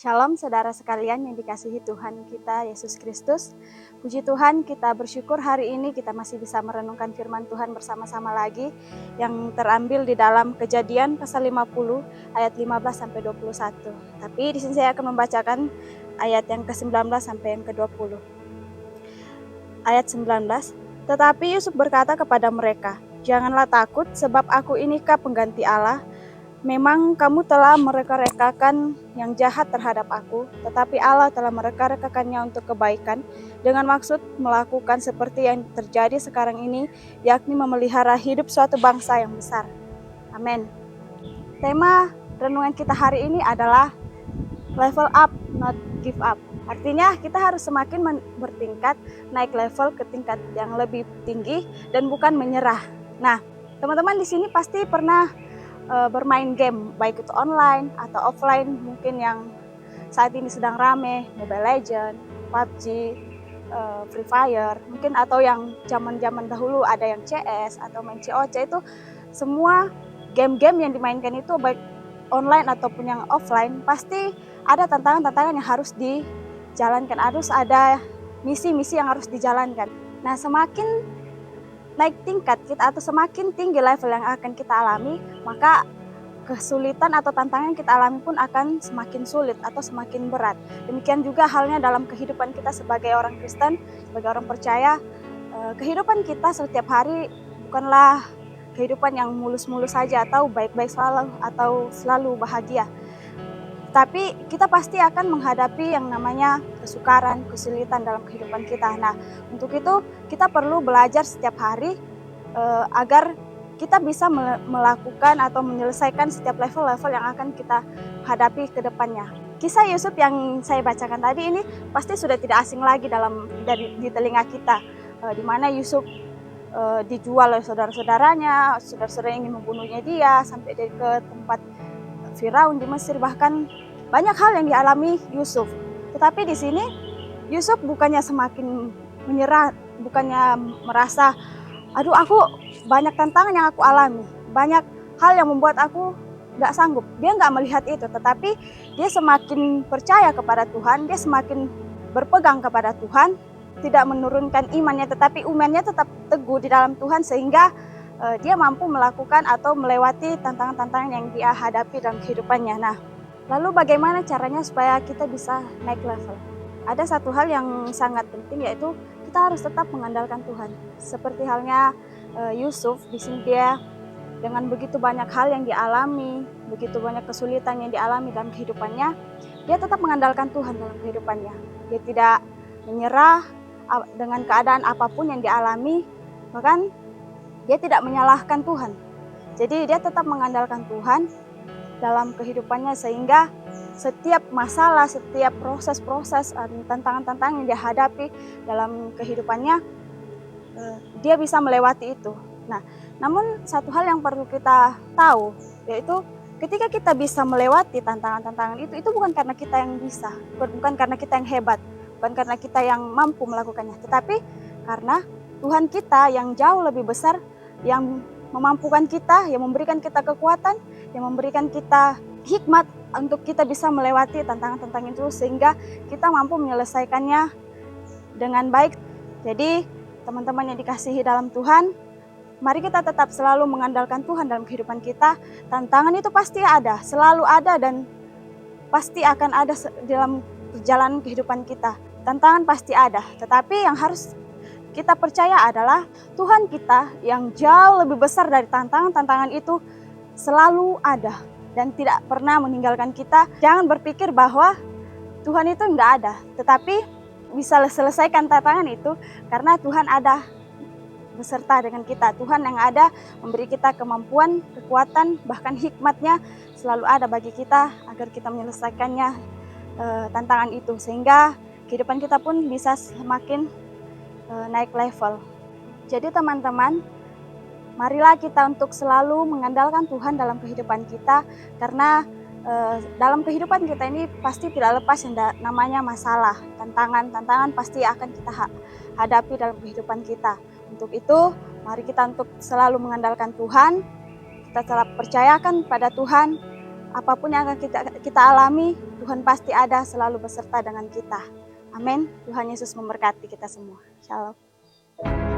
Shalom saudara sekalian yang dikasihi Tuhan kita Yesus Kristus. Puji Tuhan, kita bersyukur hari ini kita masih bisa merenungkan firman Tuhan bersama-sama lagi yang terambil di dalam Kejadian pasal 50 ayat 15 sampai 21. Tapi di sini saya akan membacakan ayat yang ke-19 sampai yang ke-20. Ayat 19. Tetapi Yusuf berkata kepada mereka, "Janganlah takut, sebab aku inikah pengganti Allah. Memang kamu telah mereka-rekakan yang jahat terhadap aku, tetapi Allah telah mereka-rekakannya untuk kebaikan, dengan maksud melakukan seperti yang terjadi sekarang ini, yakni memelihara hidup suatu bangsa yang besar." Amin. Tema renungan kita hari ini adalah level up, not give up. Artinya kita harus semakin bertingkat, naik level ke tingkat yang lebih tinggi dan bukan menyerah. Nah, teman-teman di sini pasti pernah bermain game, baik itu online atau offline, mungkin yang saat ini sedang rame, Mobile Legends, PUBG, Free Fire, mungkin atau yang zaman-zaman dahulu ada yang CS atau main COC. Itu semua game-game yang dimainkan itu baik online ataupun yang offline, pasti ada tantangan-tantangan yang harus dijalankan, harus ada misi-misi yang harus dijalankan. Nah, semakin naik tingkat kita atau semakin tinggi level yang akan kita alami, maka kesulitan atau tantangan yang kita alami pun akan semakin sulit atau semakin berat. Demikian juga halnya dalam kehidupan kita sebagai orang Kristen, sebagai orang percaya. Kehidupan kita setiap hari bukanlah kehidupan yang mulus-mulus saja atau baik-baik selalu atau selalu bahagia. Tapi kita pasti akan menghadapi yang namanya kesukaran, kesulitan dalam kehidupan kita. Nah, untuk itu kita perlu belajar setiap hari agar kita bisa melakukan atau menyelesaikan setiap level-level yang akan kita hadapi ke depannya. Kisah Yusuf yang saya bacakan tadi ini pasti sudah tidak asing lagi di telinga kita, di mana Yusuf dijual oleh saudara-saudaranya, saudara-saudaranya ingin membunuhnya dia, sampai dia ke tempat Firaun di Mesir, bahkan banyak hal yang dialami Yusuf. Tetapi di sini Yusuf bukannya semakin menyerah, bukannya merasa, aduh aku banyak tantangan yang aku alami, banyak hal yang membuat aku gak sanggup. Dia gak melihat itu, tetapi dia semakin percaya kepada Tuhan, dia semakin berpegang kepada Tuhan, tidak menurunkan imannya, tetapi imannya tetap teguh di dalam Tuhan, sehingga dia mampu melakukan atau melewati tantangan-tantangan yang dia hadapi dalam kehidupannya. Nah, lalu bagaimana caranya supaya kita bisa naik level? Ada satu hal yang sangat penting, yaitu kita harus tetap mengandalkan Tuhan. Seperti halnya Yusuf, di sini dia dengan begitu banyak hal yang dialami, begitu banyak kesulitan yang dialami dalam kehidupannya, dia tetap mengandalkan Tuhan dalam kehidupannya. Dia tidak menyerah dengan keadaan apapun yang dialami, bahkan dia tidak menyalahkan Tuhan. Jadi dia tetap mengandalkan Tuhan dalam kehidupannya, sehingga setiap masalah, setiap proses-proses, tantangan-tantangan yang dia hadapi dalam kehidupannya, dia bisa melewati itu. Nah, namun satu hal yang perlu kita tahu, yaitu ketika kita bisa melewati tantangan-tantangan itu bukan karena kita yang bisa, bukan karena kita yang hebat, bukan karena kita yang mampu melakukannya, tetapi karena Tuhan kita yang jauh lebih besar, yang memampukan kita, yang memberikan kita kekuatan, yang memberikan kita hikmat untuk kita bisa melewati tantangan-tantangan itu, sehingga kita mampu menyelesaikannya dengan baik. Jadi teman-teman yang dikasihi dalam Tuhan, mari kita tetap selalu mengandalkan Tuhan dalam kehidupan kita. Tantangan itu pasti ada, selalu ada, dan pasti akan ada dalam perjalanan kehidupan kita. Tantangan pasti ada, tetapi yang harus kita percaya adalah Tuhan kita yang jauh lebih besar dari tantangan-tantangan itu selalu ada dan tidak pernah meninggalkan kita. Jangan berpikir bahwa Tuhan itu enggak ada, tetapi bisa selesaikan tantangan itu karena Tuhan ada beserta dengan kita. Tuhan yang ada memberi kita kemampuan, kekuatan, bahkan hikmatnya selalu ada bagi kita agar kita menyelesaikannya, tantangan itu, sehingga kehidupan kita pun bisa semakin naik level. Jadi teman-teman, marilah kita untuk selalu mengandalkan Tuhan dalam kehidupan kita, karena dalam kehidupan kita ini pasti tidak lepas yang namanya masalah, tantangan pasti akan kita hadapi dalam kehidupan kita. Untuk itu, mari kita untuk selalu mengandalkan Tuhan, kita tetap percayakan pada Tuhan, apapun yang akan kita alami, Tuhan pasti ada selalu beserta dengan kita. Amin. Tuhan Yesus memberkati kita semua. Shalom.